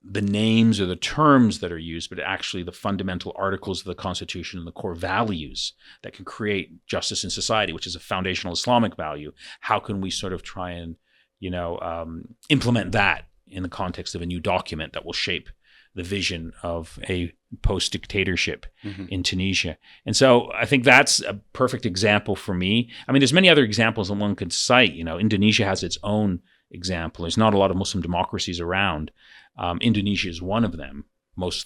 S2: the names or the terms that are used, but actually the fundamental articles of the Constitution and the core values that can create justice in society, which is a foundational Islamic value. How can we sort of try and, implement that in the context of a new document that will shape the vision of a post-dictatorship in Tunisia? And so I think that's a perfect example for me. I mean, there's many other examples that one could cite. Indonesia has its own example. There's not a lot of Muslim democracies around. Indonesia is one of them,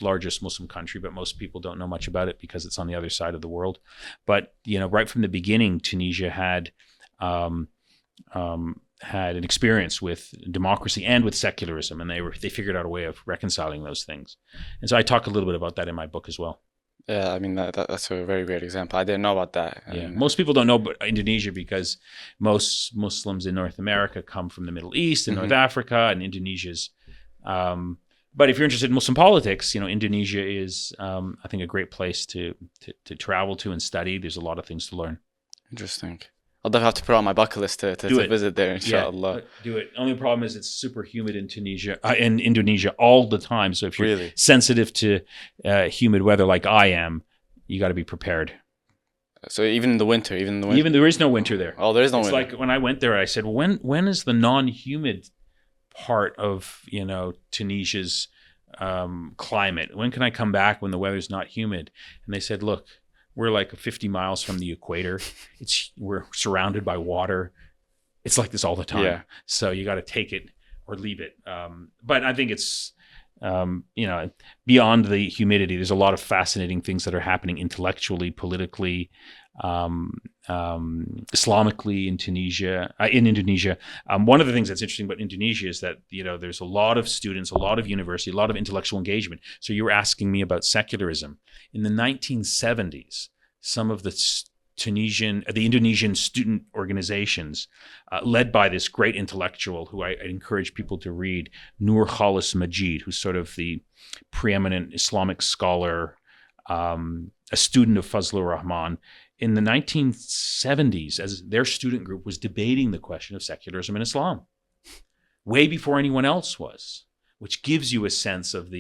S2: largest Muslim country, but most people don't know much about it because it's on the other side of the world. But, right from the beginning, Tunisia had an experience with democracy and with secularism, and they figured out a way of reconciling those things. And so I talk a little bit about that in my book as well.
S1: Yeah, I mean, that's a very great example. I didn't know about that.
S2: Yeah, most people don't know about Indonesia because most Muslims in North America come from the Middle East and North Africa, and Indonesia's. But if you're interested in Muslim politics, Indonesia is, I think, a great place to travel to and study. There's a lot of things to learn.
S1: Interesting. I'll definitely have to put it on my bucket list to visit there, inshallah.
S2: Yeah, do it. Only problem is it's super humid in Indonesia all the time. So if you're sensitive to humid weather like I am, you got to be prepared.
S1: So even in the winter?
S2: Even there is no winter there.
S1: Oh, there is no winter.
S2: It's like when I went there, I said, well, when is the non-humid part of, Tunisia's climate? When can I come back when the weather's not humid? And they said, look, we're like 50 miles from the equator. We're surrounded by water. It's like this all the time. Yeah. So you got to take it or leave it. But I think it's, beyond the humidity, there's a lot of fascinating things that are happening intellectually, politically, Islamically in Tunisia, in Indonesia. One of the things that's interesting about Indonesia is that there's a lot of students, a lot of university, a lot of intellectual engagement. So you were asking me about secularism. In the 1970s, some of the Indonesian student organizations, led by this great intellectual who I encourage people to read, Nur Khalis Majid, who's sort of the preeminent Islamic scholar, a student of Fazlur Rahman. In the 1970s, as their student group was debating the question of secularism in Islam, way before anyone else was, which gives you a sense of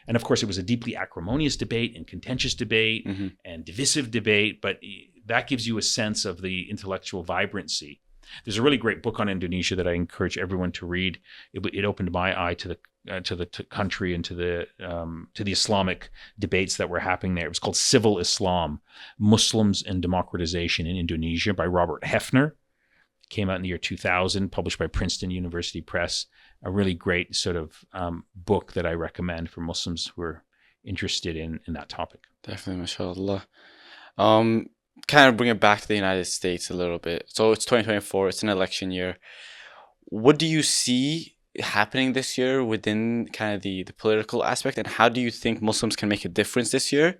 S2: and of course it was a deeply acrimonious debate and contentious debate and divisive debate, but that gives you a sense of the intellectual vibrancy. There's a really great book on Indonesia that I encourage everyone to read. It opened my eye to the country and to the Islamic debates that were happening there. It was called Civil Islam: Muslims and Democratization in Indonesia by Robert Hefner. It came out in the year 2000, published by Princeton University Press. A really great sort of book that I recommend for Muslims who are interested in that topic.
S1: Definitely, mashallah. Kind of bring it back to the United States a little bit. So it's 2024, it's an election year. What do you see happening this year within kind of the political aspect, and how do you think Muslims can make a difference this year,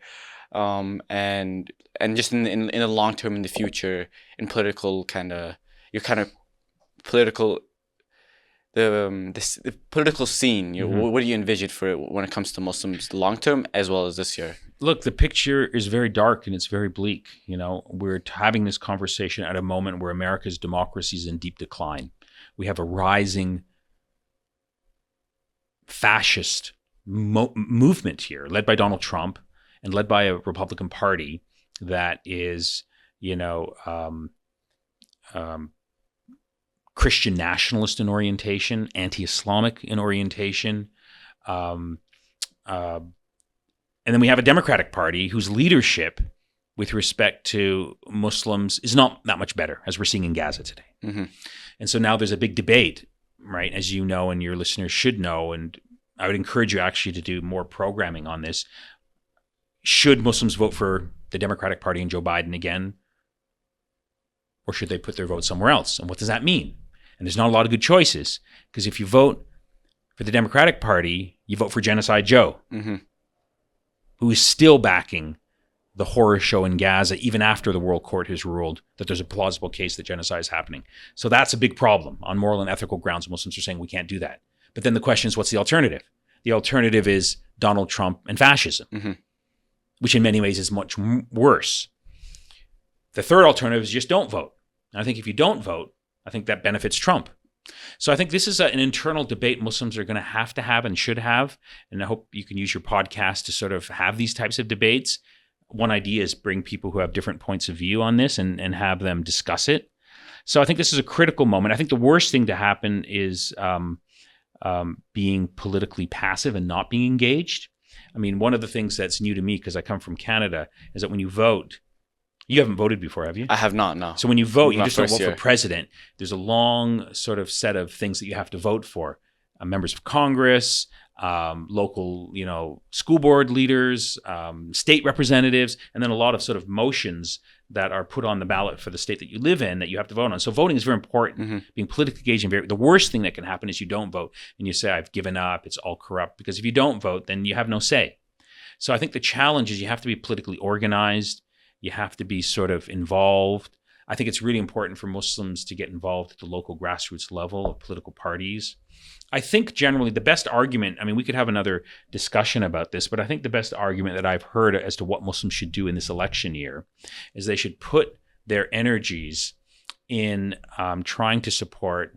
S1: and just in the long term, in the future, in political political the political scene? What do you envision for it when it comes to Muslims long term as well as this year?
S2: Look, the picture is very dark and it's very bleak. We're having this conversation at a moment where America's democracy is in deep decline. We have a rising fascist movement here, led by Donald Trump and led by a Republican Party that is, Christian nationalist in orientation, anti-Islamic in orientation. And then we have a Democratic Party whose leadership with respect to Muslims is not that much better, as we're seeing in Gaza today. And so now there's a big debate, right, as you know and your listeners should know, and I would encourage you actually to do more programming on this. Should Muslims vote for the Democratic Party and Joe Biden again? Or should they put their vote somewhere else? And what does that mean? And there's not a lot of good choices, because if you vote for the Democratic Party, you vote for Genocide Joe, who is still backing the horror show in Gaza, even after the World Court has ruled that there's a plausible case that genocide is happening. So that's a big problem. On moral and ethical grounds, Muslims are saying we can't do that. But then the question is, what's the alternative? The alternative is Donald Trump and fascism, which in many ways is much worse. The third alternative is just don't vote. And I think if you don't vote, I think that benefits Trump. So I think this is an internal debate Muslims are going to have and should have. And I hope you can use your podcast to sort of have these types of debates. One idea is bring people who have different points of view on this and have them discuss it. So I think this is a critical moment. I think the worst thing to happen is being politically passive and not being engaged. I mean, one of the things that's new to me, because I come from Canada, is that when you vote, you haven't voted before, have you?
S1: I have not, no.
S2: So when you vote, you just don't vote
S1: year.
S2: for president. There's a long sort of set of things that you have to vote for. Members of Congress, local, school board leaders, state representatives, and then a lot of sort of motions that are put on the ballot for the state that you live in that you have to vote on. So voting is very important. Being politically engaged and the worst thing that can happen is you don't vote and you say, I've given up, it's all corrupt. Because if you don't vote, then you have no say. So I think the challenge is you have to be politically organized. You have to be sort of involved. I think it's really important for Muslims to get involved at the local grassroots level of political parties. I think generally the best argument, we could have another discussion about this, but I think the best argument that I've heard as to what Muslims should do in this election year is they should put their energies in trying to support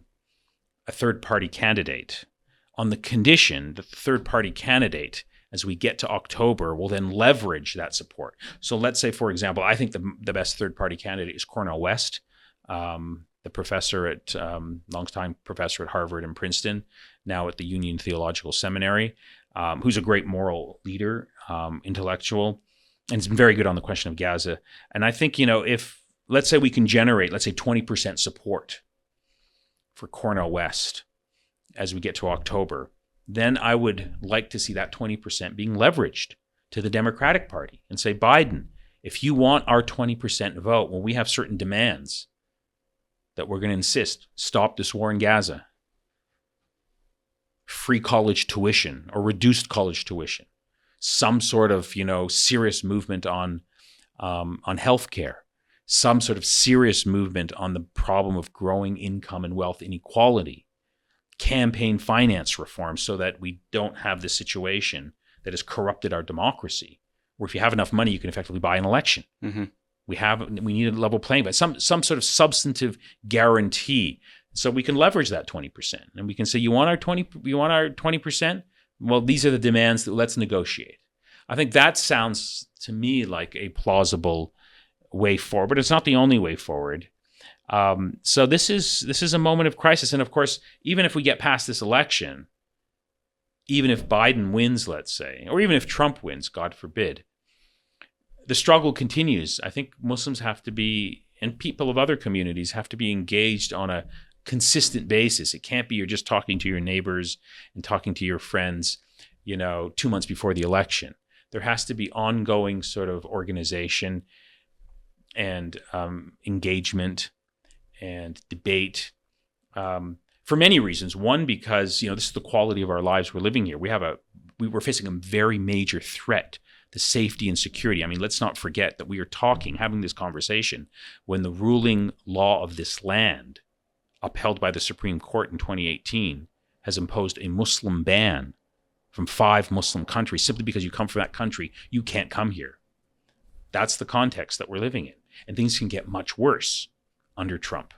S2: a third-party candidate on the condition that the third-party candidate, as we get to October, will then leverage that support. So let's say, for example, I think the best third-party candidate is Cornel West, the professor longtime professor at Harvard and Princeton, now at the Union Theological Seminary, who's a great moral leader, intellectual, and has been very good on the question of Gaza. And I think, if, let's say we can generate, 20% support for Cornel West as we get to October, then I would like to see that 20% being leveraged to the Democratic Party and say, Biden, If you want our 20% vote, well, we have certain demands that we're going to insist. Stop this war in Gaza. Free college tuition or reduced college tuition. Some sort of, serious movement on healthcare. Some sort of serious movement on the problem of growing income and wealth inequality. Campaign finance reform so that we don't have the situation that has corrupted our democracy, where if you have enough money, you can effectively buy an election.
S1: Mm-hmm.
S2: We need a level playing field, some sort of substantive guarantee, so we can leverage that 20%, and we can say, you want our 20%? Well, these are the demands that let's negotiate. I think that sounds to me like a plausible way forward, but it's not the only way forward. So this is a moment of crisis, and of course, even if we get past this election, even if Biden wins, let's say, or even if Trump wins, God forbid, the struggle continues. I think Muslims have to be, and people of other communities have to be engaged on a consistent basis. It can't be you're just talking to your neighbors and talking to your friends, 2 months before the election. There has to be ongoing sort of organization and engagement and debate for many reasons. One, because this is the quality of our lives we're living here. We're facing a very major threat to safety and security. I mean, let's not forget that we are having this conversation when the ruling law of this land, upheld by the Supreme Court in 2018, has imposed a Muslim ban from 5 Muslim countries. Simply because you come from that country, you can't come here. That's the context that we're living in. And things can get much worse under Trump.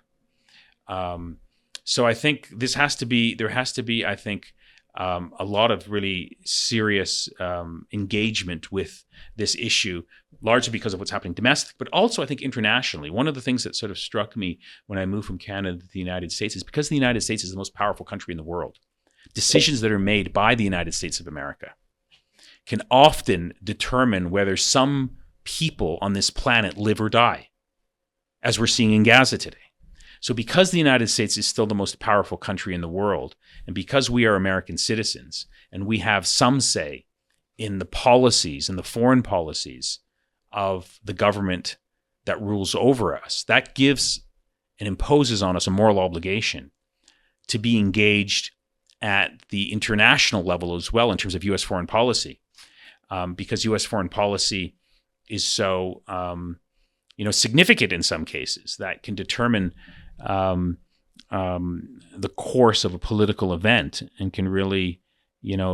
S2: So I think there has to be, I think, a lot of really serious engagement with this issue, largely because of what's happening domestic, but also I think internationally. One of the things that sort of struck me when I moved from Canada to the United States is because the United States is the most powerful country in the world. Decisions that are made by the United States of America can often determine whether some people on this planet live or die, as we're seeing in Gaza today. So because the United States is still the most powerful country in the world, and because we are American citizens, and we have some say in the policies and the foreign policies of the government that rules over us, that gives and imposes on us a moral obligation to be engaged at the international level as well in terms of U.S. foreign policy, because U.S. foreign policy is so significant in some cases that can determine the course of a political event and can really,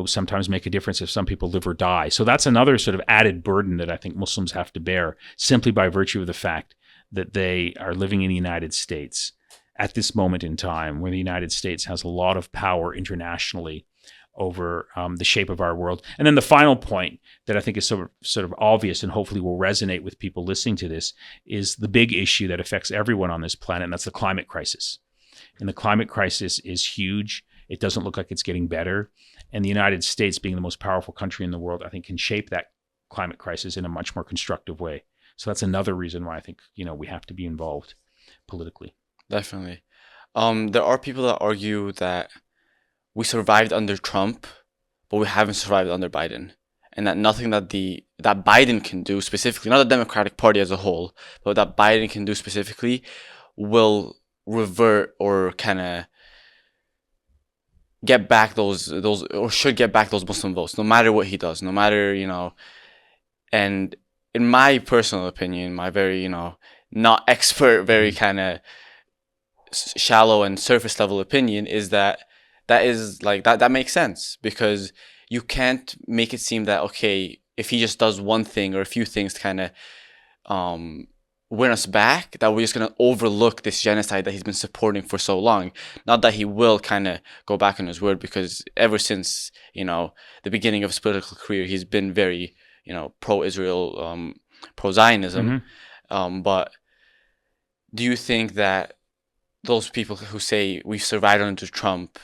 S2: sometimes make a difference if some people live or die. So that's another sort of added burden that I think Muslims have to bear simply by virtue of the fact that they are living in the United States at this moment in time, where the United States has a lot of power internationally over the shape of our world. And then the final point that I think is sort of obvious and hopefully will resonate with people listening to this is the big issue that affects everyone on this planet, and that's the climate crisis. And the climate crisis is huge. It doesn't look like it's getting better. And the United States, being the most powerful country in the world, I think can shape that climate crisis in a much more constructive way. So that's another reason why I think, we have to be involved politically.
S1: Definitely. There are people that argue that we survived under Trump, but we haven't survived under Biden, and that nothing that Biden can do specifically, not the Democratic Party as a whole, but that Biden can do specifically, will revert or kind of get back those or should get back those Muslim votes, no matter what he does, no matter And in my personal opinion, my very not expert, very kind of shallow and surface level opinion is that that makes sense, because you can't make it seem that, okay, if he just does one thing or a few things to kind of win us back, that we're just going to overlook this genocide that he's been supporting for so long. Not that he will kind of go back on his word, because ever since, the beginning of his political career, he's been very, pro-Israel, pro-Zionism.
S2: Mm-hmm.
S1: But do you think that those people who say we've survived under Trump,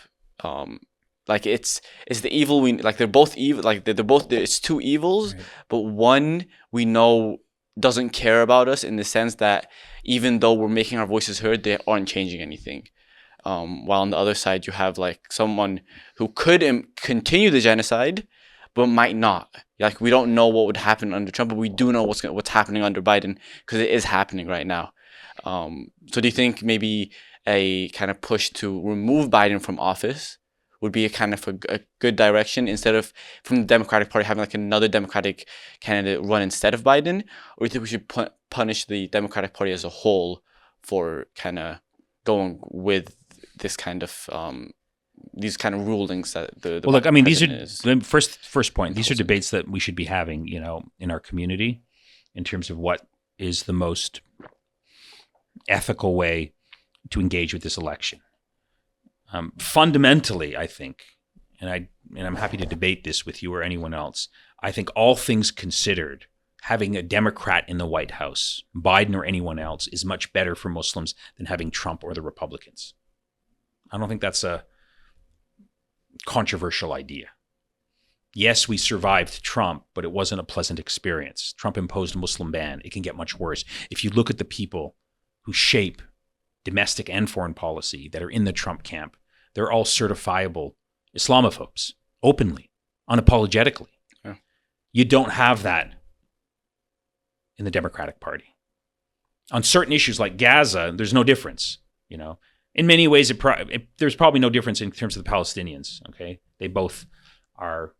S1: it's the evil they're both evil, it's two evils, right? But one we know doesn't care about us in the sense that even though we're making our voices heard, they aren't changing anything. While on the other side you have someone who could continue the genocide but might not. Like, we don't know what would happen under Trump, but we do know what's happening under Biden, because it is happening right now. So do you think maybe a kind of push to remove Biden from office would be a kind of a good direction, instead of from the Democratic Party having like another Democratic candidate run instead of Biden? Or do you think we should punish the Democratic Party as a whole for kind of going with this kind of these kind of rulings that the
S2: well, look, I mean, these are
S1: president is
S2: first point. These are
S1: imposing?
S2: debates that we should be having, in our community, in terms of what is the most ethical way to engage with this election. Fundamentally, I think, and I'm happy to debate this with you or anyone else, I think all things considered, having a Democrat in the White House, Biden or anyone else, is much better for Muslims than having Trump or the Republicans. I don't think that's a controversial idea. Yes, we survived Trump, but it wasn't a pleasant experience. Trump imposed a Muslim ban. It can get much worse. If you look at the people who shape domestic and foreign policy that are in the Trump camp, they're all certifiable Islamophobes, openly, unapologetically.
S1: Yeah.
S2: You don't have that in the Democratic Party. On certain issues like Gaza, there's no difference. In many ways, there's probably no difference in terms of the Palestinians. Okay, they both are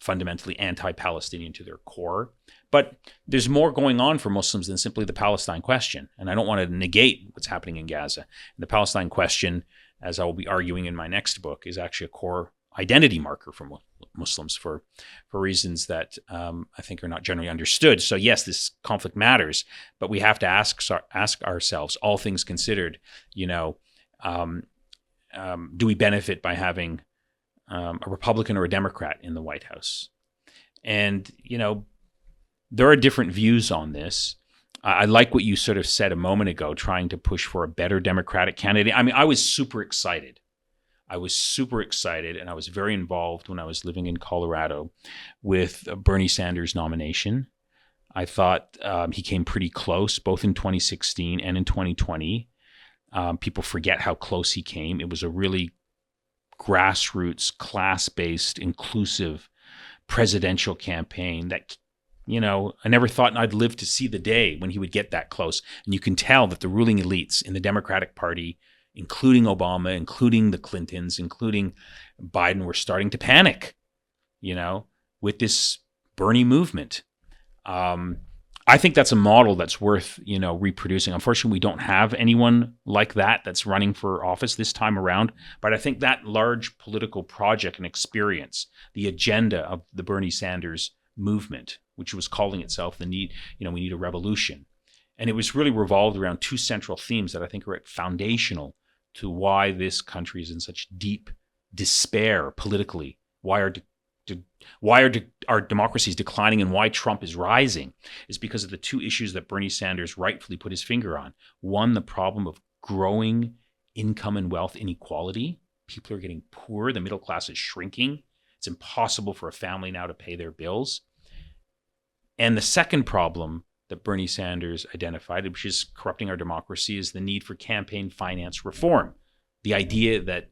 S2: fundamentally anti-Palestinian to their core. But there's more going on for Muslims than simply the Palestine question. And I don't want to negate what's happening in Gaza. And the Palestine question, as I will be arguing in my next book, is actually a core identity marker for Muslims for reasons that I think are not generally understood. So yes, this conflict matters, but we have to ask ourselves, all things considered, do we benefit by having a Republican or a Democrat in the White House? And, there are different views on this. I like what you sort of said a moment ago, trying to push for a better Democratic candidate. I mean, I was super excited. And I was very involved when I was living in Colorado with Bernie Sanders' nomination. I thought he came pretty close, both in 2016 and in 2020. People forget how close he came. It was a really grassroots, class-based, inclusive presidential campaign that, I never thought I'd live to see the day when he would get that close. And you can tell that the ruling elites in the Democratic Party, including Obama, including the Clintons, including Biden, were starting to panic, with this Bernie movement. I think that's a model that's worth, reproducing. Unfortunately, we don't have anyone like that that's running for office this time around. But I think that large political project and experience, the agenda of the Bernie Sanders movement, which was calling itself we need a revolution. And it was really revolved around two central themes that I think are foundational to why this country is in such deep despair politically. Why are our democracies declining, and why Trump is rising is because of the two issues that Bernie Sanders rightfully put his finger on. One, the problem of growing income and wealth inequality. People are getting poorer. The middle class is shrinking. It's impossible for a family now to pay their bills. And the second problem that Bernie Sanders identified, which is corrupting our democracy, is the need for campaign finance reform. The idea that,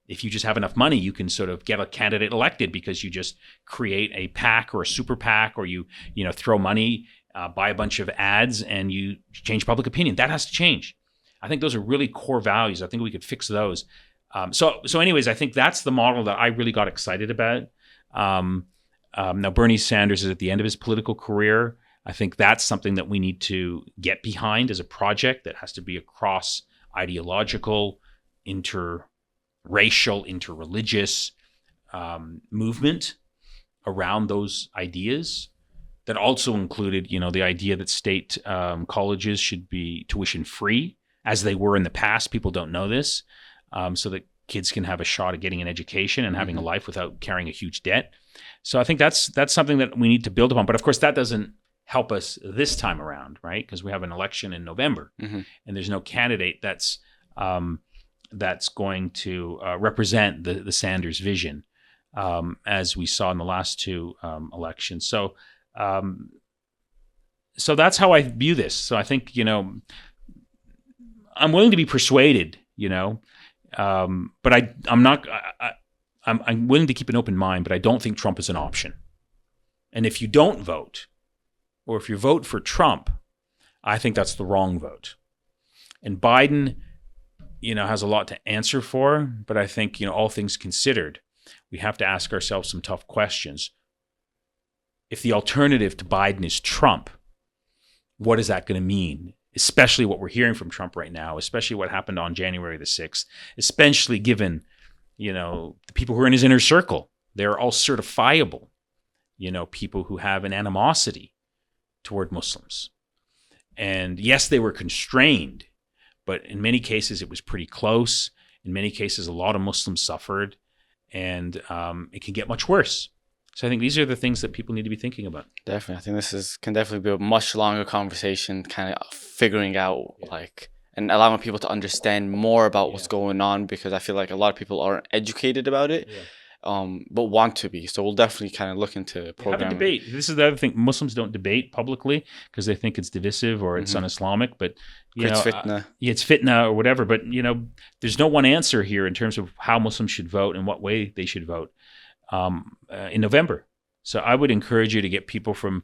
S2: if you just have enough money, you can sort of get a candidate elected because you just create a PAC or a super PAC, or you throw money, buy a bunch of ads, and you change public opinion. That has to change. I think those are really core values. I think we could fix those. So anyways, I think that's the model that I really got excited about. Now, Bernie Sanders is at the end of his political career. I think that's something that we need to get behind as a project that has to be across ideological, interracial, interreligious movement around those ideas. That also included, the idea that state colleges should be tuition free, as they were in the past. People don't know this, so that kids can have a shot at getting an education and having a life without carrying a huge debt. So I think that's something that we need to build upon. But of course, that doesn't help us this time around, right? Because we have an election in November, and there's no candidate that's going to represent the Sanders vision, as we saw in the last two elections. So that's how I view this. So I think, I'm willing to be persuaded, but I'm willing to keep an open mind, but I don't think Trump is an option. And if you don't vote, or if you vote for Trump, I think that's the wrong vote. And Biden, has a lot to answer for, but I think, all things considered, we have to ask ourselves some tough questions. If the alternative to Biden is Trump, what is that going to mean? Especially what we're hearing from Trump right now, especially what happened on January the 6th, especially given, the people who are in his inner circle. They're all certifiable, people who have an animosity toward Muslims. And yes, they were constrained, but in many cases it was pretty close. In many cases, a lot of Muslims suffered, and it can get much worse. So I think these are the things that people need to be thinking about.
S1: Definitely. I think this can definitely be a much longer conversation, kind of figuring out and allowing people to understand more about what's going on, because I feel like a lot of people aren't educated about it, but want to be. So we'll definitely kind of look into programming.
S2: Have a debate. This is the other thing. Muslims don't debate publicly because they think it's divisive or it's un-Islamic, but
S1: it's fitna.
S2: It's fitna or whatever. But there's no one answer here in terms of how Muslims should vote and what way they should vote in November. So I would encourage you to get people from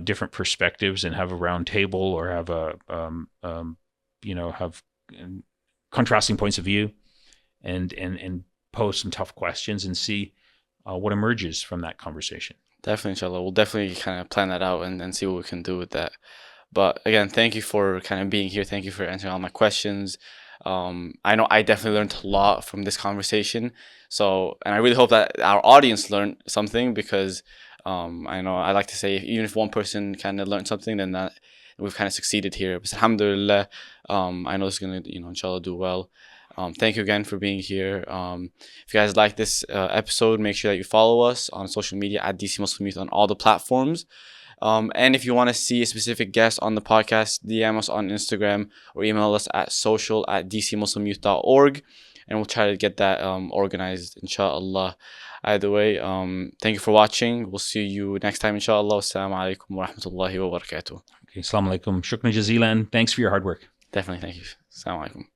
S2: different perspectives and have a round table, or have have contrasting points of view, and pose some tough questions and see what emerges from that conversation.
S1: Definitely, inshallah. We'll definitely kind of plan that out and see what we can do with that. But again, thank you for kind of being here. Thank you for answering all my questions. I know I definitely learned a lot from this conversation. So, and I really hope that our audience learned something, because I know I like to say, even if one person kind of learned something, then that we've kind of succeeded here. But alhamdulillah, I know it's going to, inshallah, do well. Thank you again for being here. If you guys like this episode, make sure that you follow us on social media at DC Muslim Youth on all the platforms. And if you want to see a specific guest on the podcast, DM us on Instagram or email us at social@dcmuslimyouth.org, and we'll try to get that organized, inshallah. Either way, thank you for watching. We'll see you next time, inshallah. Assalamu alaikum wa rahmatullahi wa barakatuh.
S2: Okay, assalamu alaikum. Shukran jazilan. Thanks for your hard work.
S1: Definitely, thank you. Assalamu alaikum.